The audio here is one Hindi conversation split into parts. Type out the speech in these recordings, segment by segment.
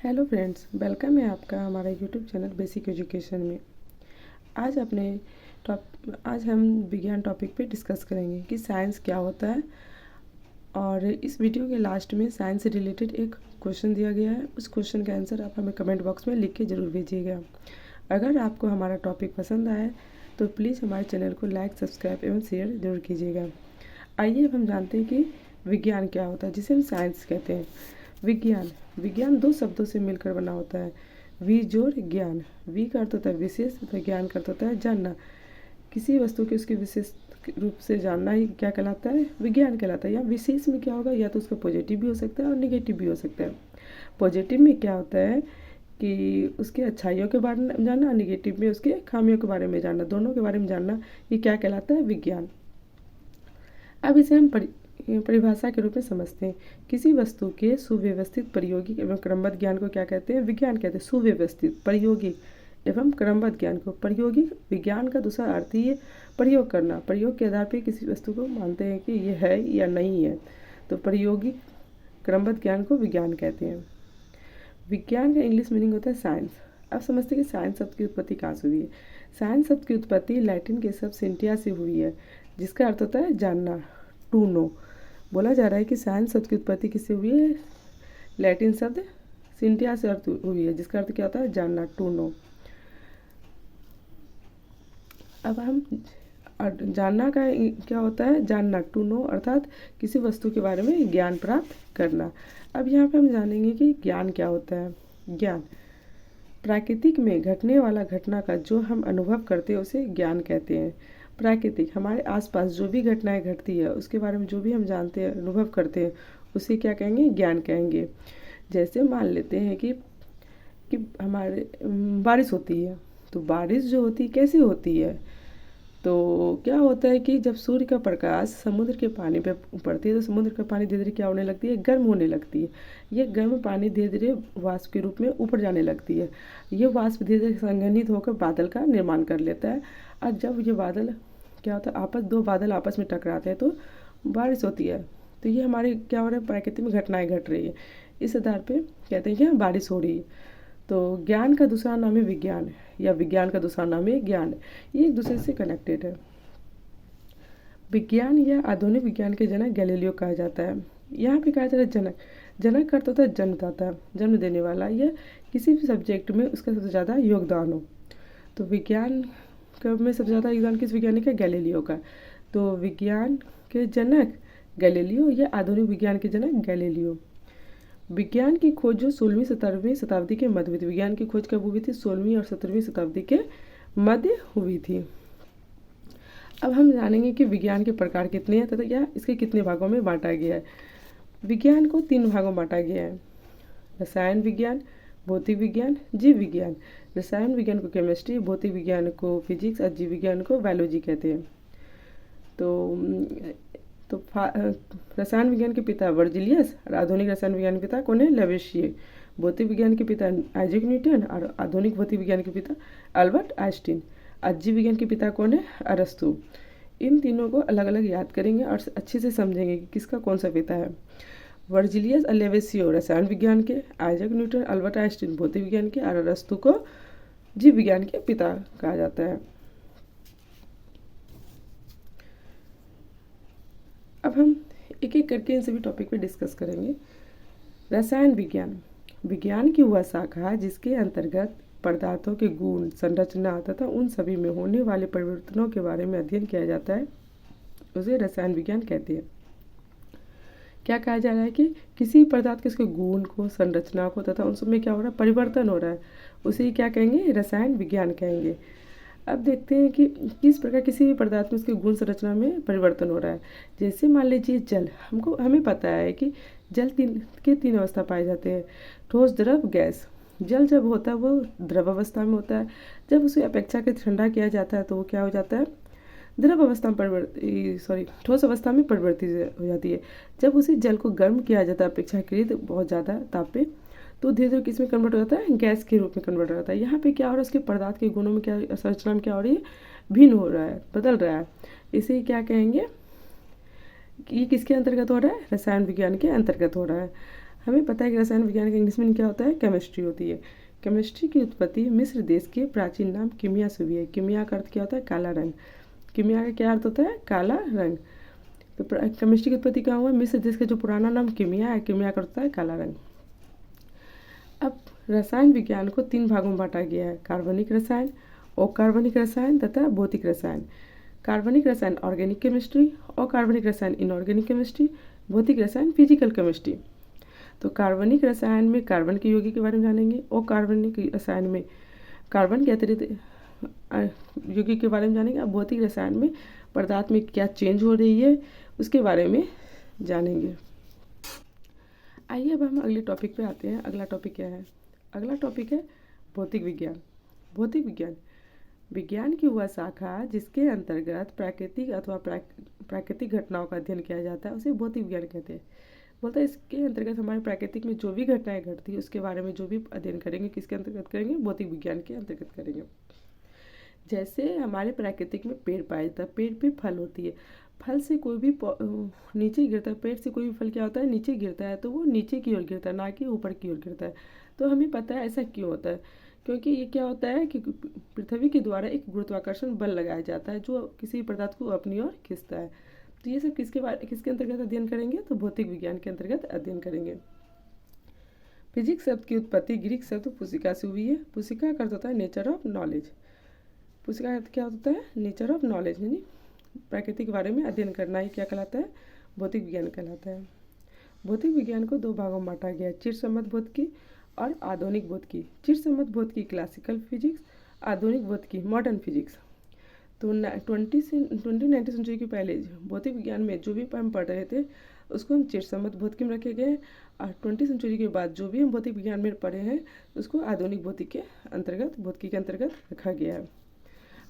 हेलो फ्रेंड्स, वेलकम है आपका हमारा यूट्यूब चैनल बेसिक एजुकेशन में। आज अपने आज हम विज्ञान टॉपिक पे डिस्कस करेंगे कि साइंस क्या होता है। और इस वीडियो के लास्ट में साइंस से रिलेटेड एक क्वेश्चन दिया गया है। उस क्वेश्चन का आंसर आप हमें कमेंट बॉक्स में लिख के ज़रूर भेजिएगा। अगर आपको हमारा टॉपिक पसंद आए तो प्लीज़ हमारे चैनल को लाइक, सब्सक्राइब एवं शेयर जरूर कीजिएगा। आइए अब हम जानते हैं कि विज्ञान क्या होता है, जिसे हम साइंस कहते हैं। विज्ञान दो शब्दों से मिलकर बना होता है, वि जोड़ ज्ञान। वि का अर्थ होता है विशेष तथा ज्ञान का अर्थ होता है जानना। किसी वस्तु के उसके विशेष रूप से जानना ही क्या कहलाता है, विज्ञान कहलाता है। या विशेष में क्या होगा, या तो उसका पॉजिटिव भी हो सकता है और निगेटिव भी हो सकता है। पॉजिटिव में क्या होता है कि उसके अच्छाइयों के बारे में जानना, निगेटिव में उसके खामियों के बारे में जानना, दोनों के बारे में जानना, ये क्या कहलाता है, विज्ञान। अब इसे हम परिभाषा के रूप में समझते हैं। किसी वस्तु के सुव्यवस्थित प्रायोगिक एवं क्रमबद्ध ज्ञान को क्या कहते हैं, विज्ञान कहते हैं। सुव्यवस्थित, प्रायोगिक एवं क्रमबद्ध ज्ञान को। प्रायोगिक विज्ञान का दूसरा अर्थ ही है प्रयोग करना। प्रयोग के आधार पर किसी वस्तु को मानते हैं कि यह है या नहीं है, तो प्रायोगिक क्रमबद्ध ज्ञान को विज्ञान कहते हैं। विज्ञान का इंग्लिश मीनिंग होता है साइंस। अब समझते हैं कि साइंस शब्द की उत्पत्ति कहाँ से हुई है। साइंस शब्द की उत्पत्ति लैटिन के शब्द सिंटिया से हुई है, जिसका अर्थ होता है जानना, टू नो। बोला जा रहा है कि साइंस शब्द की उत्पत्ति किससे हुई है, लैटिन शब्द सिंटिया से अर्थ हुई है, जिसका अर्थ क्या होता है, जानना, टू नो। अब हम जानना का क्या होता है, जानना, टू नो, अर्थात किसी वस्तु के बारे में ज्ञान प्राप्त करना। अब यहाँ पे हम जानेंगे कि ज्ञान क्या होता है। ज्ञान प्राकृतिक में घटने वाला घटना का जो हम अनुभव करते हैं उसे ज्ञान कहते हैं। प्राकृतिक, हमारे आसपास जो भी घटनाएं घटती है उसके बारे में जो भी हम जानते हैं, अनुभव करते हैं, उसे क्या कहेंगे, ज्ञान कहेंगे। जैसे मान लेते हैं कि हमारे बारिश होती है, तो बारिश जो होती है कैसे होती है, तो क्या होता है कि जब सूर्य का प्रकाश समुद्र के पानी पे पड़ती है तो समुद्र का पानी धीरे धीरे क्या होने लगती है, गर्म होने लगती है। ये गर्म पानी धीरे धीरे वाष्प के रूप में ऊपर जाने लगती है। ये वाष्प धीरे धीरे संघनित होकर बादल का निर्माण कर लेता है। और जब ये बादल क्या होता है, दो बादल आपस में टकराते हैं तो बारिश होती है। तो ये हमारे क्या हो रहा है, प्रकृति में घटनाएं घट रही है। इस आधार पर कहते हैं कि बारिश हो रही है। तो ज्ञान का दूसरा नाम है विज्ञान, या विज्ञान का दूसरा नाम है ज्ञान। ये एक दूसरे से कनेक्टेड है। विज्ञान या आधुनिक विज्ञान के जनक गैलीलियो कहा जाता है। यहाँ पे कहा जाता है जनक। जनक का अर्थ होता है जन्मदाता, जन्म देने वाला, या किसी भी सब्जेक्ट में उसका सबसे ज़्यादा योगदान हो। तो विज्ञान में सबसे ज़्यादा योगदान किस वैज्ञानिक का, गैलीलियो का। तो विज्ञान के जनक गैलीलियो, या आधुनिक विज्ञान के जनक गैलीलियो। विज्ञान की खोज जो 16वीं 17वीं शताब्दी के मध्य हुई थी। विज्ञान की खोज कब हुई थी, 16वीं और 17वीं शताब्दी के मध्य हुई थी। अब हम जानेंगे कि विज्ञान के प्रकार कितने हैं तथा यह इसके कितने भागों में बांटा गया है। विज्ञान को 3 भागों में बांटा गया है, रसायन विज्ञान, भौतिक विज्ञान, जीव विज्ञान। रसायन विज्ञान को केमिस्ट्री, भौतिक विज्ञान को फिजिक्स और जीव विज्ञान को बायोलॉजी कहते हैं। तो रसायन विज्ञान के पिता वर्जिलियस और आधुनिक रसायन विज्ञान के पिता कौन है, लेवेशियर। भौतिक विज्ञान के पिता आइजैक न्यूटन और आधुनिक भौतिक विज्ञान के पिता अल्बर्ट आइंस्टीन। और जीव विज्ञान के पिता कौन है, अरस्तु। इन तीनों को अलग अलग याद करेंगे और अच्छे से समझेंगे कि किसका कौन सा पिता है। वर्जिलियस और लेवेशियर रसायन विज्ञान के, आइजैक न्यूटन, अल्बर्ट आइंस्टीन भौतिक विज्ञान के, और अरस्तु को जीव विज्ञान के पिता कहा जाता है। अब हम एक एक करके इन सभी टॉपिक पे डिस्कस करेंगे। रसायन विज्ञान, विज्ञान की वह शाखा जिसके अंतर्गत पदार्थों के गुण, संरचना तथा उन सभी में होने वाले परिवर्तनों के बारे में अध्ययन किया जाता है, उसे रसायन विज्ञान कहते हैं। क्या कहा जा रहा है कि किसी पदार्थ के उसके गुण को, संरचना को तथा उन सब में क्या हो रहा है, परिवर्तन हो रहा है, उसे क्या कहेंगे, रसायन विज्ञान कहेंगे। अब देखते हैं कि किस प्रकार किसी भी पदार्थ में उसके गुण संरचना में परिवर्तन हो रहा है। जैसे मान लीजिए जल, हमें पता है कि जल तीन अवस्था पाए जाते हैं, ठोस, द्रव, गैस। जल जब होता है वो द्रव अवस्था में होता है। जब उसे अपेक्षाकृत ठंडा किया जाता है तो वो क्या हो जाता है, द्रव अवस्था में ठोस अवस्था में परिवर्तित हो जाती है। जब उसी जल को गर्म किया जाता है अपेक्षाकृत बहुत ज़्यादा ताप पे, तो धीरे धीरे किस में कन्वर्ट हो जाता है, गैस के रूप में कन्वर्ट हो जाता है। यहाँ पे क्या हो रहा है, उसके पदार्थ के गुणों में क्या, संरचना में क्या हो रही है, भिन्न हो रहा है, बदल रहा है। इसे क्या कहेंगे, ये किसके अंतर्गत हो रहा है, रसायन विज्ञान के अंतर्गत हो रहा है। हमें पता है कि रसायन विज्ञान का इंग्लिश में क्या होता है, केमिस्ट्री होती है। केमिस्ट्री की उत्पत्ति मिस्र देश के प्राचीन नाम कीमिया से हुई है। कीमिया का अर्थ क्या होता है, काला रंग। कीमिया का क्या अर्थ होता है, काला रंग। तो केमिस्ट्री की उत्पत्ति कहाँ हुआ, मिस्र देश का जो पुराना नाम कीमिया है, कीमिया का अर्थ होता है काला रंग। अब रसायन विज्ञान को 3 भागों में बांटा गया है, कार्बनिक रसायन, अकार्बनिक रसायन तथा भौतिक रसायन। कार्बनिक रसायन ऑर्गेनिक केमिस्ट्री, अकार्बनिक रसायन इनऑर्गेनिक केमिस्ट्री, भौतिक रसायन फिजिकल केमिस्ट्री। तो कार्बनिक रसायन में कार्बन के यौगिक के बारे में जानेंगे, अकार्बनिक रसायन में कार्बन के अतिरिक्त यौगिक के बारे में जानेंगे। अब भौतिक रसायन में पदार्थ में क्या चेंज हो रही है उसके बारे में जानेंगे। आइए अब हम अगले टॉपिक पे आते हैं। अगला टॉपिक क्या है, अगला टॉपिक है भौतिक विज्ञान। भौतिक विज्ञान विज्ञान की वह शाखा जिसके अंतर्गत प्राकृतिक अथवा प्राकृतिक घटनाओं का अध्ययन किया जाता है उसे भौतिक विज्ञान कहते हैं। बोलते हैं इसके अंतर्गत हमारे प्राकृतिक में जो भी घटनाएं घटती है उसके बारे में जो भी अध्ययन करेंगे, किसके अंतर्गत करेंगे, भौतिक विज्ञान के अंतर्गत करेंगे। जैसे हमारे प्राकृतिक में पेड़ पाया जाता है, पेड़ पे फल होती है, फल से कोई भी नीचे गिरता है, पेड़ से कोई भी फल क्या होता है, नीचे गिरता है, तो वो नीचे की ओर गिरता है, ना कि ऊपर की ओर गिरता है। तो हमें पता है ऐसा क्यों होता है, क्योंकि ये क्या होता है कि पृथ्वी के द्वारा एक गुरुत्वाकर्षण बल लगाया जाता है जो किसी पदार्थ को अपनी ओर खींचता है। तो ये सब किसके अंतर्गत अध्ययन करेंगे, तो भौतिक विज्ञान के अंतर्गत अध्ययन करेंगे। फिजिक्स शब्द की उत्पत्ति ग्रीक शब्द पुसिका से हुई है। पुसिका का अर्थ होता है नेचर ऑफ नॉलेज। पुसिका का अर्थ क्या होता है, नेचर ऑफ नॉलेज, यानी प्रकृति के बारे में अध्ययन करना ही क्या कहलाता है, भौतिक विज्ञान कहलाता है। भौतिक विज्ञान को 2 भागों में बांटा गया है, चिरसम्मत भौतिकी और आधुनिक भौतिकी। चिरसम्मत भौतिकी क्लासिकल फिजिक्स, आधुनिक भौतिकी मॉडर्न फिजिक्स। तो 19वीं सेंचुरी के पहले भौतिक विज्ञान में जो भी हम पढ़ रहे थे उसको हम चिरसम्मत भौतिकी में रखे गए, और 20वीं सेंचुरी के बाद जो भी हम भौतिक विज्ञान में पढ़े हैं उसको आधुनिक भौतिकी के अंतर्गत रखा गया है।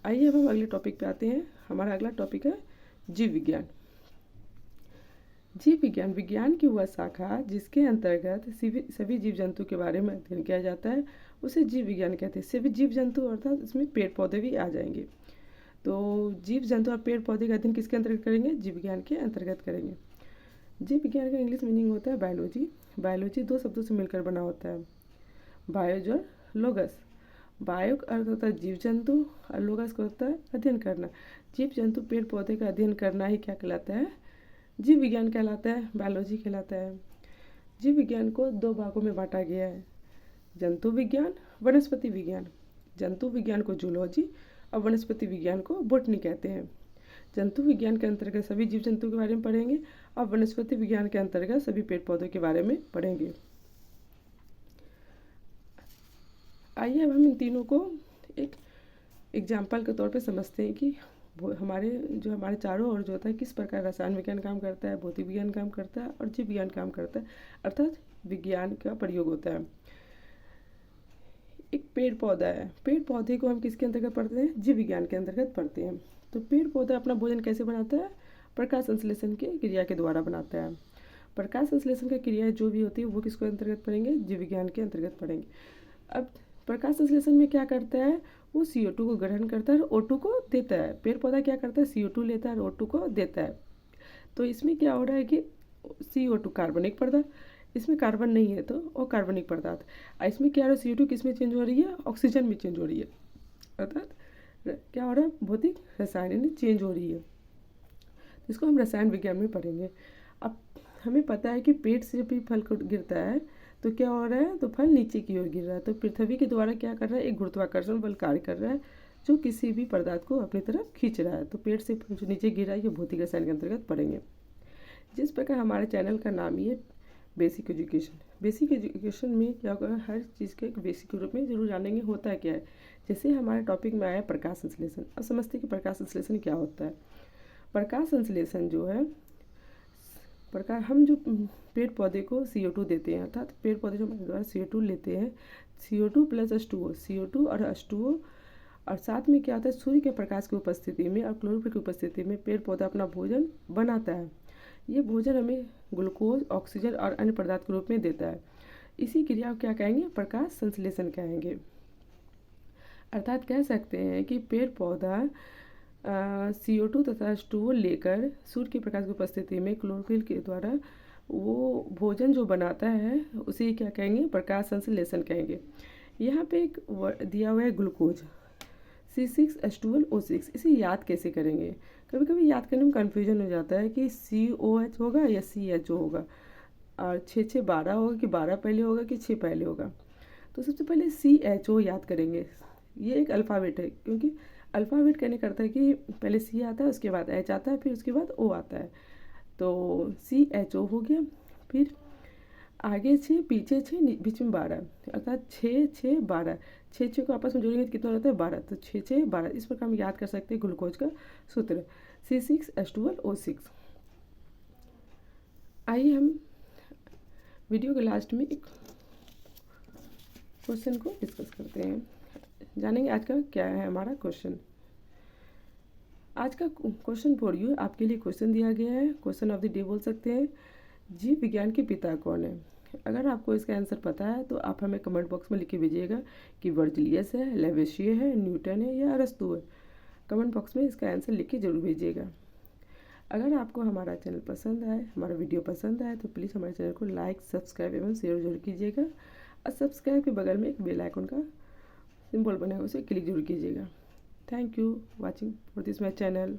आइए अब हम अगले टॉपिक पे आते हैं। हमारा अगला टॉपिक है जीव विज्ञान। जीव विज्ञान विज्ञान की वह शाखा जिसके अंतर्गत सभी जीव जंतु के बारे में अध्ययन किया जाता है उसे जीव विज्ञान कहते हैं। सभी जीव जंतु अर्थात इसमें पेड़ पौधे भी आ जाएंगे। तो जीव जंतु और पेड़ पौधे का अध्ययन किसके अंतर्गत करेंगे, जीव विज्ञान के अंतर्गत करेंगे। जीव विज्ञान का इंग्लिश मीनिंग होता है बायोलॉजी। बायोलॉजी 2 शब्दों से मिलकर बना होता है, बायोज और लोगस। बायो का अर्थ होता है जीव जंतु और लोगस का होता है अध्ययन करना। जीव जंतु पेड़ पौधे का अध्ययन करना ही क्या कहलाता है, जीव विज्ञान कहलाता है, बायोलॉजी कहलाता है। जीव विज्ञान को 2 भागों में बांटा गया है, जंतु विज्ञान, वनस्पति विज्ञान। जंतु विज्ञान को जूलॉजी और वनस्पति विज्ञान को बोटनी कहते हैं। जंतु विज्ञान के अंतर्गत सभी जीव जंतु के बारे में पढ़ेंगे और वनस्पति विज्ञान के अंतर्गत सभी पेड़ पौधों के बारे में पढ़ेंगे। आइए अब हम इन तीनों को एक एग्जाम्पल के तौर पे समझते हैं कि हमारे चारों ओर जो होता है किस प्रकार रसायन विज्ञान काम करता है, भौतिक विज्ञान काम करता है और जीव विज्ञान काम करता है, अर्थात विज्ञान का प्रयोग होता है। एक पेड़ पौधा है, पेड़ पौधे को हम किसके अंतर्गत पढ़ते हैं, जीव विज्ञान के अंतर्गत पढ़ते हैं। तो पेड़ पौधा अपना भोजन कैसे बनाता है, प्रकाश संश्लेषण की क्रिया के द्वारा बनाता है। प्रकाश संश्लेषण की क्रिया जो भी होती है वो किसको अंतर्गत पढ़ेंगे, जीव विज्ञान के अंतर्गत पढ़ेंगे। अब प्रकाश संश्लेषण में क्या करता है, वो CO2 को ग्रहण करता है और O2 को देता है। पेड़ पौधा क्या करता है, CO2 लेता है और O2 को देता है। तो इसमें क्या हो रहा है कि CO2 कार्बनिक पदार्थ, इसमें कार्बन नहीं है तो वो कार्बनिक पदार्थ। इसमें क्या हो रहा है, CO2 किस में चेंज हो रही है, ऑक्सीजन में चेंज हो रही है, अर्थात क्या हो रहा है, भौतिक रसायन चेंज हो रही है। इसको हम रसायन विज्ञान में पढ़ेंगे। अब हमें पता है कि पेड़ से भी फल गिरता है तो क्या हो रहा है, तो फल नीचे की ओर गिर रहा है। तो पृथ्वी के द्वारा क्या कर रहा है, एक गुरुत्वाकर्षण बल कार्य कर रहा है जो किसी भी पदार्थ को अपनी तरफ खींच रहा है। तो पेड़ से फल जो नीचे गिर रहा है ये भौतिक रसायन के अंतर्गत पढ़ेंगे। जिस प्रकार हमारे चैनल का नाम ही है बेसिक एजुकेशन। बेसिक एजुकेशन में क्या होगा, हर चीज़ के एक बेसिक रूप में जरूर जानेंगे होता है क्या है। जैसे हमारे टॉपिक में आया प्रकाश संश्लेषण। अब समझते हैं कि प्रकाश संश्लेषण क्या होता है। प्रकाश संश्लेषण जो है, हम जो पेड़ पौधे को CO2 देते हैं, अर्थात पेड़ पौधे जो हमारे द्वारा CO2 लेते हैं, CO2 प्लस H2O, CO2 और H2O, और साथ में क्या होता है, सूर्य के प्रकाश की उपस्थिति में और क्लोरोफिल की उपस्थिति में पेड़ पौधा अपना भोजन बनाता है। ये भोजन हमें ग्लूकोज, ऑक्सीजन और अन्य पदार्थ के रूप में देता है। इसी क्रिया को क्या कहेंगे, प्रकाश संश्लेषण कहेंगे। अर्थात कह सकते हैं कि पेड़ पौधा CO2 तथा H2O लेकर सूर्य के प्रकाश की उपस्थिति में क्लोरोफिल के द्वारा वो भोजन जो बनाता है उसे क्या कहेंगे, प्रकाश संश्लेषण कहेंगे। यहाँ पे एक दिया हुआ है ग्लूकोज C6H12O6, इसे याद कैसे करेंगे? कभी कभी याद करने में कन्फ्यूजन हो जाता है कि COH होगा या CHO होगा, और 6 6 12 होगा कि 12 पहले होगा कि 6 पहले होगा। तो सबसे पहले CHO याद करेंगे। ये एक अल्फ़ाबेट है, क्योंकि अल्फ़ाबेट कहने करता है कि पहले C आता है, उसके बाद H आता है, फिर उसके बाद O आता है। तो CHO हो गया। फिर आगे 6, पीछे 6, बीच में 12, अर्थात 6 6 12। 6 6 को आपस में जोड़ेंगे तो कितना रहता है, 12। तो 6 6 12, इस प्रकार हम याद कर सकते हैं ग्लूकोज का सूत्र C6H12O6। आइए हम वीडियो के लास्ट में एक क्वेश्चन को डिस्कस करते हैं, जानेंगे आज का क्या है हमारा क्वेश्चन। आज का क्वेश्चन फॉर यू, आपके लिए क्वेश्चन दिया गया है, क्वेश्चन ऑफ द डे बोल सकते हैं। जीव विज्ञान के पिता कौन है? अगर आपको इसका आंसर पता है तो आप हमें कमेंट बॉक्स में लिख के भेजिएगा कि वर्जिलियस है, लेवेशियर है, न्यूटन है या अरस्तू है। कमेंट बॉक्स में इसका आंसर लिख के जरूर भेजिएगा। अगर आपको हमारा चैनल पसंद आए, हमारा वीडियो पसंद आए, तो प्लीज़ हमारे चैनल को लाइक, सब्सक्राइब एवं शेयर जरूर कीजिएगा। और सब्सक्राइब के बगल में एक बेल आइकन का सिंबल बना है, उसे क्लिक जरूर कीजिएगा। Thank you watching for this my channel.